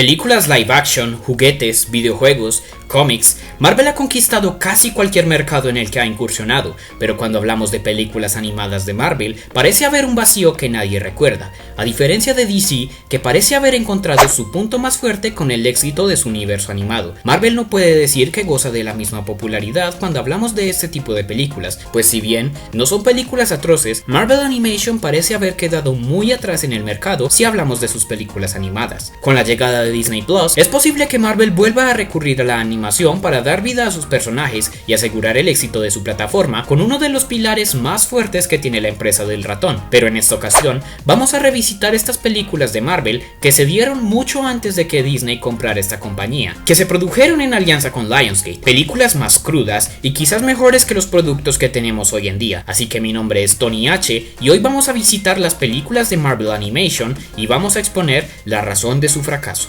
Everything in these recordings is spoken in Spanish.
Películas live action, juguetes, videojuegos, cómics, Marvel ha conquistado casi cualquier mercado en el que ha incursionado, pero cuando hablamos de películas animadas de Marvel, parece haber un vacío que nadie recuerda, a diferencia de DC, que parece haber encontrado su punto más fuerte con el éxito de su universo animado. Marvel no puede decir que goza de la misma popularidad cuando hablamos de este tipo de películas, pues si bien no son películas atroces, Marvel Animation parece haber quedado muy atrás en el mercado si hablamos de sus películas animadas. Con la llegada de Disney Plus, es posible que Marvel vuelva a recurrir a la animación para dar vida a sus personajes y asegurar el éxito de su plataforma con uno de los pilares más fuertes que tiene la empresa del ratón. Pero en esta ocasión vamos a revisitar estas películas de Marvel que se dieron mucho antes de que Disney comprara esta compañía, que se produjeron en alianza con Lionsgate, películas más crudas y quizás mejores que los productos que tenemos hoy en día. Así que mi nombre es Tony H y hoy vamos a visitar las películas de Marvel Animation y vamos a exponer la razón de su fracaso.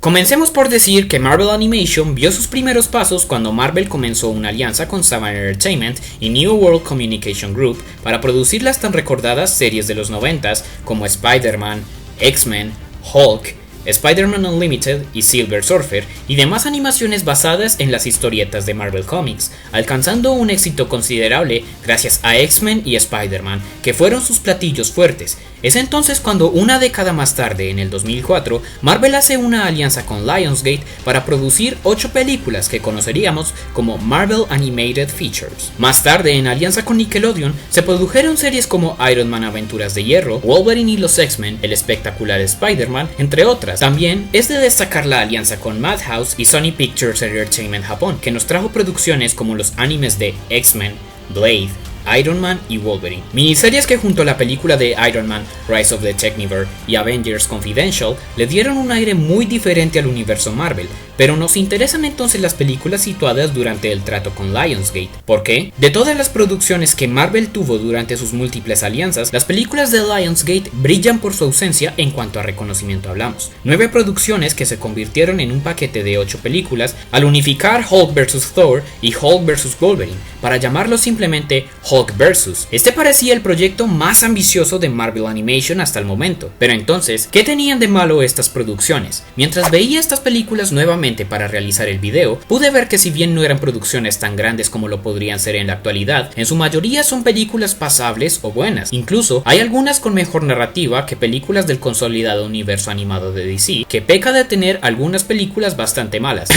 Comencemos por decir que Marvel Animation vio sus primeros pasos cuando Marvel comenzó una alianza con Saban Entertainment y New World Communication Group para producir las tan recordadas series de los 90s como Spider-Man, X-Men, Hulk, Spider-Man Unlimited y Silver Surfer y demás animaciones basadas en las historietas de Marvel Comics, alcanzando un éxito considerable gracias a X-Men y Spider-Man, que fueron sus platillos fuertes. Es entonces cuando una década más tarde, en el 2004, Marvel hace una alianza con Lionsgate para producir 8 películas que conoceríamos como Marvel Animated Features. Más tarde, en alianza con Nickelodeon, se produjeron series como Iron Man Aventuras de Hierro, Wolverine y los X-Men, el espectacular Spider-Man, entre otras. También es de destacar la alianza con Madhouse y Sony Pictures Entertainment Japón, que nos trajo producciones como los animes de X-Men, Blade, Iron Man y Wolverine, miniseries que junto a la película de Iron Man, Rise of the Techniverse y Avengers Confidential le dieron un aire muy diferente al universo Marvel, pero nos interesan entonces las películas situadas durante el trato con Lionsgate. ¿Por qué? De todas las producciones que Marvel tuvo durante sus múltiples alianzas, las películas de Lionsgate brillan por su ausencia en cuanto a reconocimiento hablamos. 9 producciones que se convirtieron en un paquete de 8 películas al unificar Hulk vs. Thor y Hulk vs. Wolverine, para llamarlo simplemente Hulk vs. Este parecía el proyecto más ambicioso de Marvel Animation hasta el momento. Pero entonces, ¿qué tenían de malo estas producciones? Mientras veía estas películas nuevamente para realizar el video, pude ver que si bien no eran producciones tan grandes como lo podrían ser en la actualidad, en su mayoría son películas pasables o buenas. Incluso hay algunas con mejor narrativa que películas del consolidado universo animado de DC, que peca de tener algunas películas bastante malas.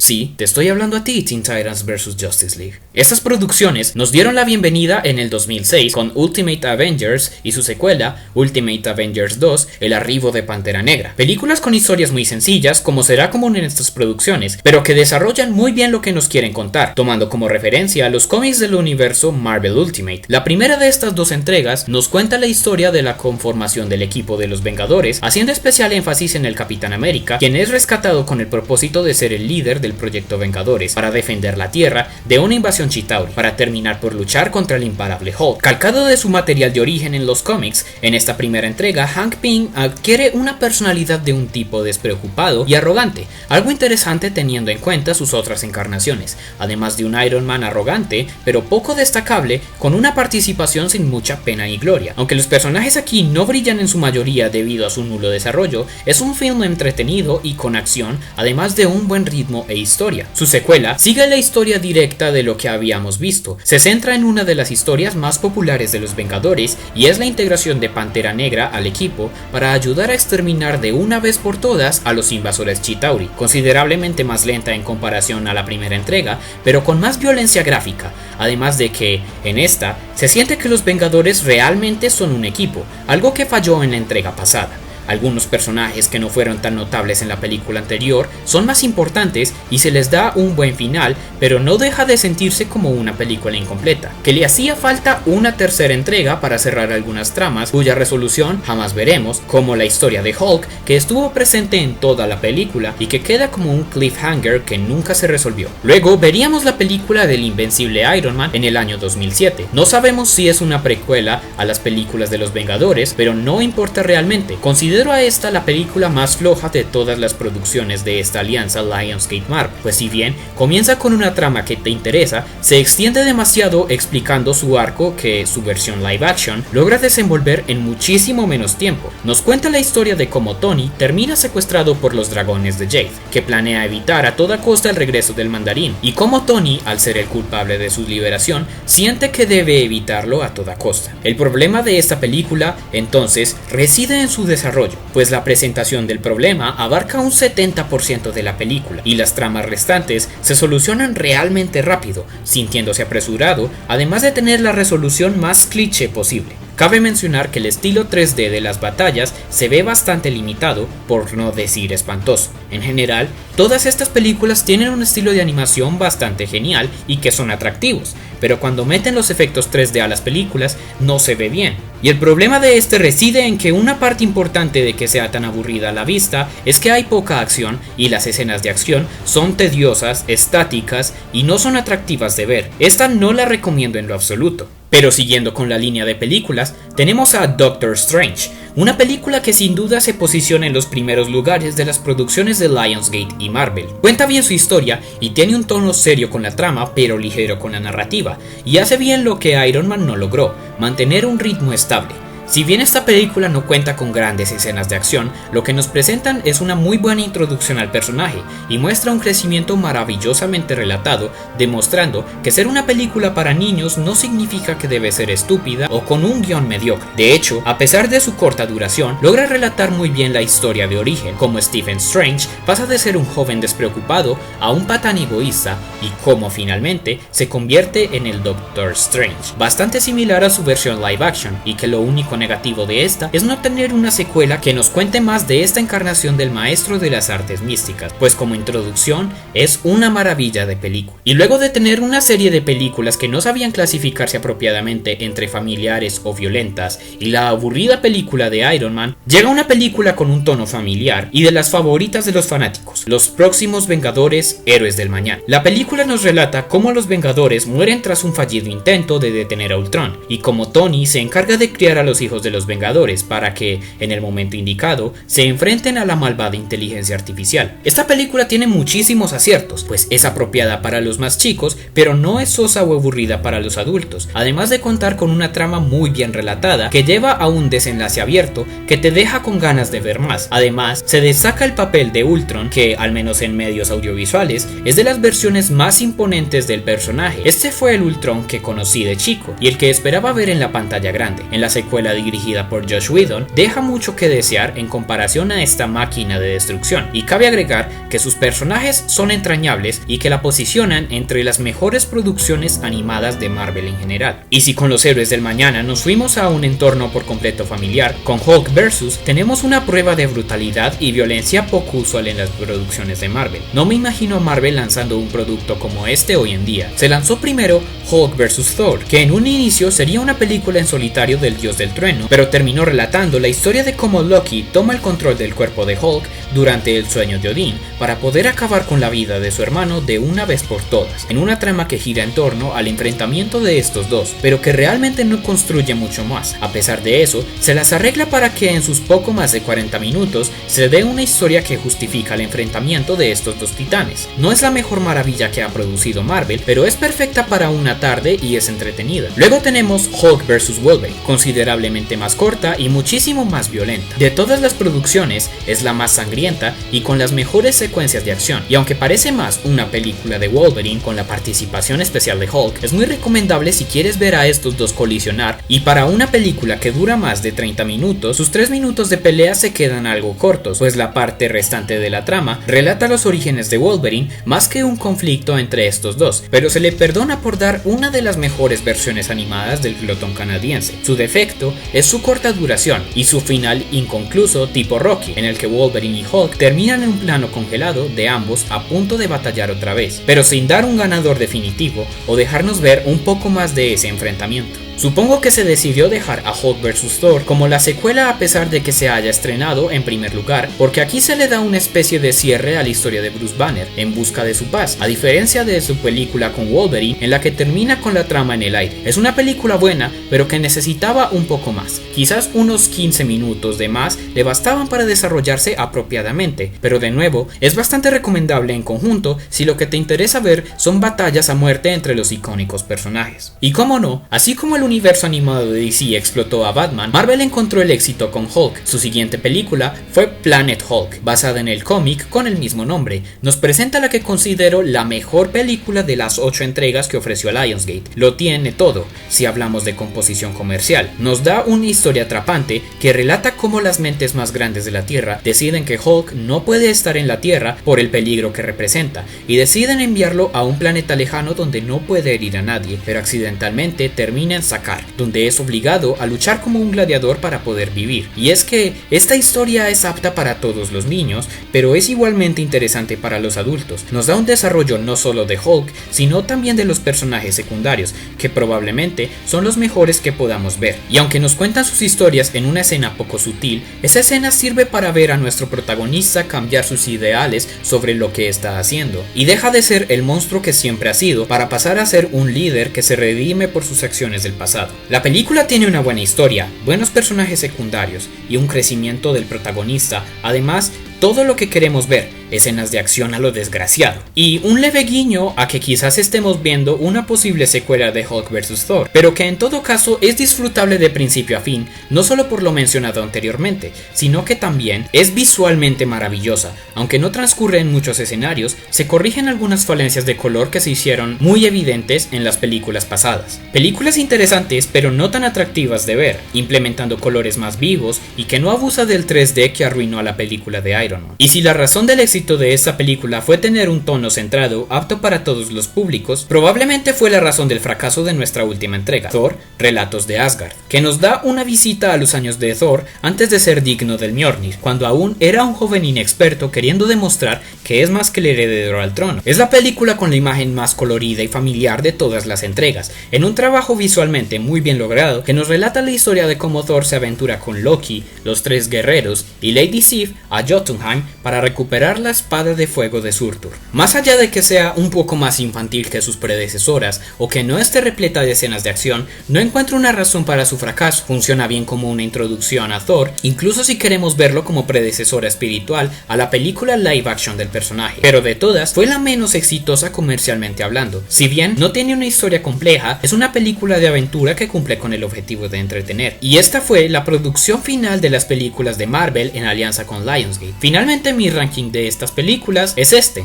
Sí, te estoy hablando a ti, Teen Titans vs. Justice League. Estas producciones nos dieron la bienvenida en el 2006 con Ultimate Avengers y su secuela, Ultimate Avengers 2, el arribo de Pantera Negra. Películas con historias muy sencillas, como será común en estas producciones, pero que desarrollan muy bien lo que nos quieren contar, tomando como referencia a los cómics del universo Marvel Ultimate. La primera de estas dos entregas nos cuenta la historia de la conformación del equipo de los Vengadores, haciendo especial énfasis en el Capitán América, quien es rescatado con el propósito de ser el líder del proyecto Vengadores, para defender la Tierra de una invasión Chitauri, para terminar por luchar contra el imparable Hulk. Calcado de su material de origen en los cómics, en esta primera entrega, Hank Pym adquiere una personalidad de un tipo despreocupado y arrogante, algo interesante teniendo en cuenta sus otras encarnaciones, además de un Iron Man arrogante, pero poco destacable, con una participación sin mucha pena y gloria. Aunque los personajes aquí no brillan en su mayoría debido a su nulo desarrollo, es un film entretenido y con acción, además de un buen ritmo e historia. Su secuela sigue la historia directa de lo que habíamos visto, se centra en una de las historias más populares de los Vengadores y es la integración de Pantera Negra al equipo para ayudar a exterminar de una vez por todas a los invasores Chitauri, considerablemente más lenta en comparación a la primera entrega, pero con más violencia gráfica, además de que, en esta, se siente que los Vengadores realmente son un equipo, algo que falló en la entrega pasada. Algunos personajes que no fueron tan notables en la película anterior son más importantes y se les da un buen final, pero no deja de sentirse como una película incompleta, que le hacía falta una tercera entrega para cerrar algunas tramas cuya resolución jamás veremos, como la historia de Hulk, que estuvo presente en toda la película y que queda como un cliffhanger que nunca se resolvió. Luego veríamos la película del invencible Iron Man en el año 2007. No sabemos si es una precuela a las películas de los Vengadores, pero no importa realmente. Consideramos considero a esta la película más floja de todas las producciones de esta alianza Lionsgate Marvel, pues si bien comienza con una trama que te interesa, se extiende demasiado explicando su arco que su versión live action logra desenvolver en muchísimo menos tiempo. Nos cuenta la historia de cómo Tony termina secuestrado por los dragones de Jade, que planea evitar a toda costa el regreso del mandarín, y cómo Tony, al ser el culpable de su liberación, siente que debe evitarlo a toda costa. El problema de esta película, entonces, reside en su desarrollo, pues la presentación del problema abarca un 70% de la película, y las tramas restantes se solucionan realmente rápido, sintiéndose apresurado, además de tener la resolución más cliché posible. Cabe mencionar que el estilo 3D de las batallas se ve bastante limitado, por no decir espantoso. En general, todas estas películas tienen un estilo de animación bastante genial y que son atractivos, pero cuando meten los efectos 3D a las películas no se ve bien. Y el problema de este reside en que una parte importante de que sea tan aburrida a la vista es que hay poca acción y las escenas de acción son tediosas, estáticas y no son atractivas de ver. Esta no la recomiendo en lo absoluto. Pero siguiendo con la línea de películas, tenemos a Doctor Strange, una película que sin duda se posiciona en los primeros lugares de las producciones de Lionsgate y Marvel. Cuenta bien su historia y tiene un tono serio con la trama pero ligero con la narrativa, y hace bien lo que Iron Man no logró, mantener un ritmo estable. Si bien esta película no cuenta con grandes escenas de acción, lo que nos presentan es una muy buena introducción al personaje y muestra un crecimiento maravillosamente relatado, demostrando que ser una película para niños no significa que debe ser estúpida o con un guión mediocre. De hecho, a pesar de su corta duración, logra relatar muy bien la historia de origen, como Stephen Strange pasa de ser un joven despreocupado a un patán egoísta y cómo finalmente se convierte en el Doctor Strange, bastante similar a su versión live action, y que lo único negativo de esta es no tener una secuela que nos cuente más de esta encarnación del maestro de las artes místicas, pues como introducción es una maravilla de película. Y luego de tener una serie de películas que no sabían clasificarse apropiadamente entre familiares o violentas y la aburrida película de Iron Man, llega una película con un tono familiar y de las favoritas de los fanáticos, Los próximos Vengadores, Héroes del Mañana. La película nos relata cómo los Vengadores mueren tras un fallido intento de detener a Ultron, y cómo Tony se encarga de criar a los hijos de los Vengadores para que, en el momento indicado, se enfrenten a la malvada inteligencia artificial. Esta película tiene muchísimos aciertos, pues es apropiada para los más chicos, pero no es sosa o aburrida para los adultos, además de contar con una trama muy bien relatada que lleva a un desenlace abierto que te deja con ganas de ver más. Además, se destaca el papel de Ultron, que, al menos en medios audiovisuales, es de las versiones más imponentes del personaje. Este fue el Ultron que conocí de chico y el que esperaba ver en la pantalla grande. En la secuela dirigida por Joss Whedon, deja mucho que desear en comparación a esta máquina de destrucción, y cabe agregar que sus personajes son entrañables y que la posicionan entre las mejores producciones animadas de Marvel en general. Y si con los Héroes del Mañana nos fuimos a un entorno por completo familiar, con Hulk vs. tenemos una prueba de brutalidad y violencia poco usual en las producciones de Marvel. No me imagino a Marvel lanzando un producto como este hoy en día. Se lanzó primero Hulk vs. Thor, que en un inicio sería una película en solitario del dios del trueno, pero terminó relatando la historia de cómo Loki toma el control del cuerpo de Hulk durante el sueño de Odín para poder acabar con la vida de su hermano de una vez por todas, en una trama que gira en torno al enfrentamiento de estos dos, pero que realmente no construye mucho más. A pesar de eso, se las arregla para que en sus poco más de 40 minutos se dé una historia que justifica el enfrentamiento de estos dos titanes. No es la mejor maravilla que ha producido Marvel, pero es perfecta para una tarde y es entretenida. Luego tenemos Hulk vs. Wolverine, considerablemente más corta y muchísimo más violenta. De todas las producciones, es la más sangrienta y con las mejores secuencias de acción, y aunque parece más una película de Wolverine con la participación especial de Hulk, es muy recomendable si quieres ver a estos dos colisionar, y para una película que dura más de 30 minutos, sus 3 minutos de pelea se quedan algo cortos, pues la parte restante de la trama relata los orígenes de Wolverine más que un conflicto entre estos dos, pero se le perdona por dar una de las mejores versiones animadas del glotón canadiense. Su defecto es su corta duración y su final inconcluso tipo Rocky, en el que Wolverine y Hulk terminan en un plano congelado de ambos a punto de batallar otra vez, pero sin dar un ganador definitivo o dejarnos ver un poco más de ese enfrentamiento. Supongo que se decidió dejar a Hulk vs. Thor como la secuela a pesar de que se haya estrenado en primer lugar, porque aquí se le da una especie de cierre a la historia de Bruce Banner en busca de su paz, a diferencia de su película con Wolverine en la que termina con la trama en el aire. Es una película buena, pero que necesitaba un poco más. Quizás unos 15 minutos de más le bastaban para desarrollarse apropiadamente, pero de nuevo, es bastante recomendable en conjunto si lo que te interesa ver son batallas a muerte entre los icónicos personajes. Y cómo no, así como el universo animado de DC explotó a Batman, Marvel encontró el éxito con Hulk. Su siguiente película fue Planet Hulk, basada en el cómic con el mismo nombre. Nos presenta la que considero la mejor película de las 8 entregas que ofreció Lionsgate. Lo tiene todo, si hablamos de composición comercial. Nos da una historia atrapante que relata cómo las mentes más grandes de la Tierra deciden que Hulk no puede estar en la Tierra por el peligro que representa, y deciden enviarlo a un planeta lejano donde no puede herir a nadie, pero accidentalmente termina en Sakaar, donde es obligado a luchar como un gladiador para poder vivir. Y es que esta historia es apta para todos los niños, pero es igualmente interesante para los adultos. Nos da un desarrollo no solo de Hulk, sino también de los personajes secundarios, que probablemente son los mejores que podamos ver. Y aunque nos cuentan sus historias en una escena poco sutil, esa escena sirve para ver a nuestro protagonista cambiar sus ideales sobre lo que está haciendo, y deja de ser el monstruo que siempre ha sido para pasar a ser un líder que se redime por sus acciones del pasado. La película tiene una buena historia, buenos personajes secundarios y un crecimiento del protagonista, además todo lo que queremos ver, escenas de acción a lo desgraciado, y un leve guiño a que quizás estemos viendo una posible secuela de Hulk vs. Thor, pero que en todo caso es disfrutable de principio a fin, no solo por lo mencionado anteriormente, sino que también es visualmente maravillosa. Aunque no transcurre en muchos escenarios, se corrigen algunas falencias de color que se hicieron muy evidentes en las películas pasadas. Películas interesantes pero no tan atractivas de ver, implementando colores más vivos y que no abusa del 3D que arruinó a la película de Iron Man. Y si la razón del éxito de esta película fue tener un tono centrado, apto para todos los públicos, probablemente fue la razón del fracaso de nuestra última entrega, Thor: Relatos de Asgard, que nos da una visita a los años de Thor antes de ser digno del Mjolnir, cuando aún era un joven inexperto queriendo demostrar que es más que el heredero al trono. Es la película con la imagen más colorida y familiar de todas las entregas, en un trabajo visualmente muy bien logrado que nos relata la historia de cómo Thor se aventura con Loki, los 3 guerreros y Lady Sif a Jotunheim para recuperar la espada de fuego de Surtur. Más allá de que sea un poco más infantil que sus predecesoras o que no esté repleta de escenas de acción, no encuentro una razón para su fracaso. Funciona bien como una introducción a Thor, incluso si queremos verlo como predecesora espiritual a la película live action del personaje, pero de todas fue la menos exitosa comercialmente hablando. Si bien no tiene una historia compleja, es una película de aventura que cumple con el objetivo de entretener, y esta fue la producción final de las películas de Marvel en alianza con Lionsgate. Finalmente, mi ranking de estas películas es este.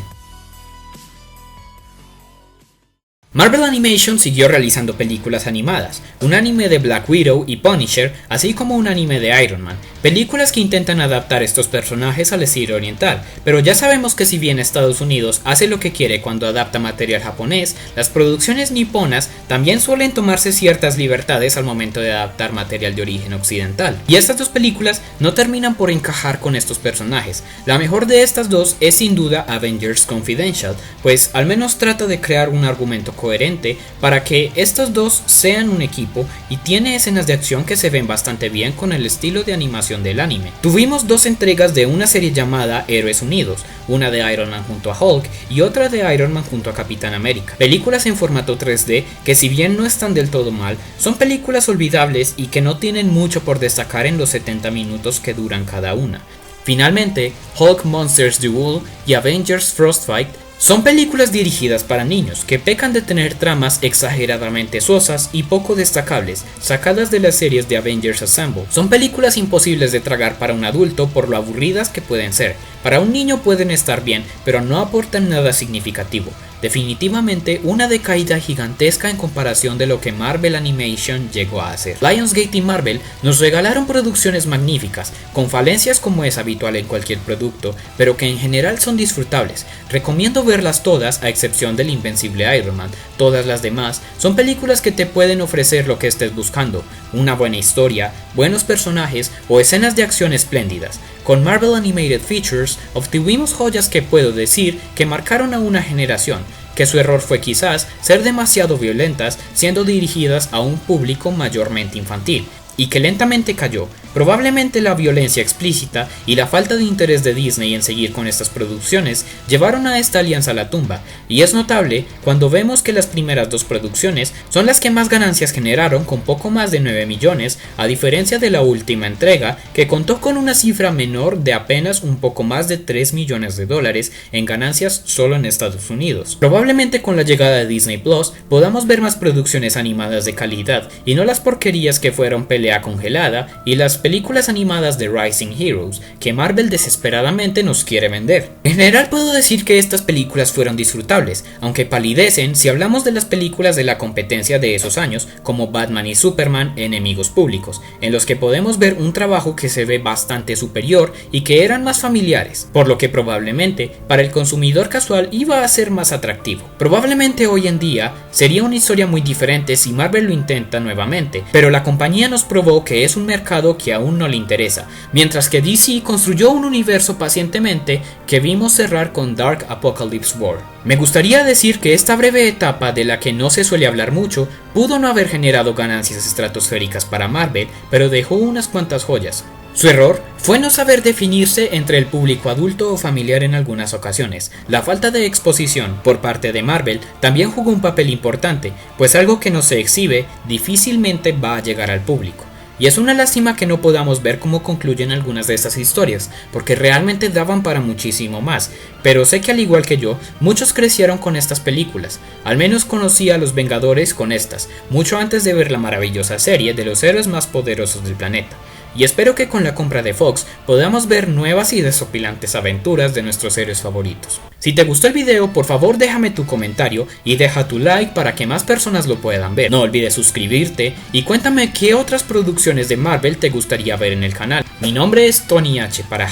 Marvel Animation siguió realizando películas animadas, un anime de Black Widow y Punisher, así como un anime de Iron Man, películas que intentan adaptar estos personajes al estilo oriental, pero ya sabemos que si bien Estados Unidos hace lo que quiere cuando adapta material japonés, las producciones niponas también suelen tomarse ciertas libertades al momento de adaptar material de origen occidental, y estas dos películas no terminan por encajar con estos personajes. La mejor de estas dos es sin duda Avengers Confidential, pues al menos trata de crear un argumento coherente para que estos dos sean un equipo y tiene escenas de acción que se ven bastante bien con el estilo de animación del anime. Tuvimos 2 entregas de una serie llamada Héroes Unidos, una de Iron Man junto a Hulk y otra de Iron Man junto a Capitán América, películas en formato 3D que si bien no están del todo mal, son películas olvidables y que no tienen mucho por destacar en los 70 minutos que duran cada una. Finalmente, Hulk Monsters Duel y Avengers Frostfight son películas dirigidas para niños que pecan de tener tramas exageradamente sosas y poco destacables, sacadas de las series de Avengers Assemble. Son películas imposibles de tragar para un adulto por lo aburridas que pueden ser. Para un niño pueden estar bien, pero no aportan nada significativo. Definitivamente una decaída gigantesca en comparación de lo que Marvel Animation llegó a hacer. Lionsgate y Marvel nos regalaron producciones magníficas, con falencias como es habitual en cualquier producto, pero que en general son disfrutables. Recomiendo verlas todas a excepción del Invencible Iron Man. Todas las demás son películas que te pueden ofrecer lo que estés buscando, una buena historia, buenos personajes o escenas de acción espléndidas. Con Marvel Animated Features obtuvimos joyas que puedo decir que marcaron a una generación. que su error fue quizás ser demasiado violentas, siendo dirigidas a un público mayormente infantil, y que lentamente cayó. Probablemente la violencia explícita y la falta de interés de Disney en seguir con estas producciones llevaron a esta alianza a la tumba, y es notable cuando vemos que las primeras dos producciones son las que más ganancias generaron, con poco más de 9 millones, a diferencia de la última entrega, que contó con una cifra menor de apenas un poco más de 3 millones de dólares en ganancias solo en Estados Unidos. Probablemente con la llegada de Disney Plus podamos ver más producciones animadas de calidad y no las porquerías que fueron Pelea Congelada y las películas animadas de Rising Heroes que Marvel desesperadamente nos quiere vender. En general puedo decir que estas películas fueron disfrutables, aunque palidecen si hablamos de las películas de la competencia de esos años, como Batman y Superman: Enemigos Públicos, en los que podemos ver un trabajo que se ve bastante superior y que eran más familiares, por lo que probablemente para el consumidor casual iba a ser más atractivo. Probablemente hoy en día sería una historia muy diferente si Marvel lo intenta nuevamente, pero la compañía nos probó que es un mercado que aún no le interesa, mientras que DC construyó un universo pacientemente que vimos cerrar con Dark Apocalypse War. Me gustaría decir que esta breve etapa, de la que no se suele hablar mucho, pudo no haber generado ganancias estratosféricas para Marvel, pero dejó unas cuantas joyas. Su error fue no saber definirse entre el público adulto o familiar en algunas ocasiones. La falta de exposición por parte de Marvel también jugó un papel importante, pues algo que no se exhibe difícilmente va a llegar al público. Y es una lástima que no podamos ver cómo concluyen algunas de estas historias, porque realmente daban para muchísimo más, pero sé que al igual que yo, muchos crecieron con estas películas. Al menos conocí a los Vengadores con estas, mucho antes de ver la maravillosa serie de los héroes más poderosos del planeta. Y espero que con la compra de Fox podamos ver nuevas y desopilantes aventuras de nuestros héroes favoritos. Si te gustó el video, por favor déjame tu comentario y deja tu like para que más personas lo puedan ver. No olvides suscribirte y cuéntame qué otras producciones de Marvel te gustaría ver en el canal. Mi nombre es Tony H para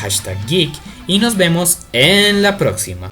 #Geek y nos vemos en la próxima.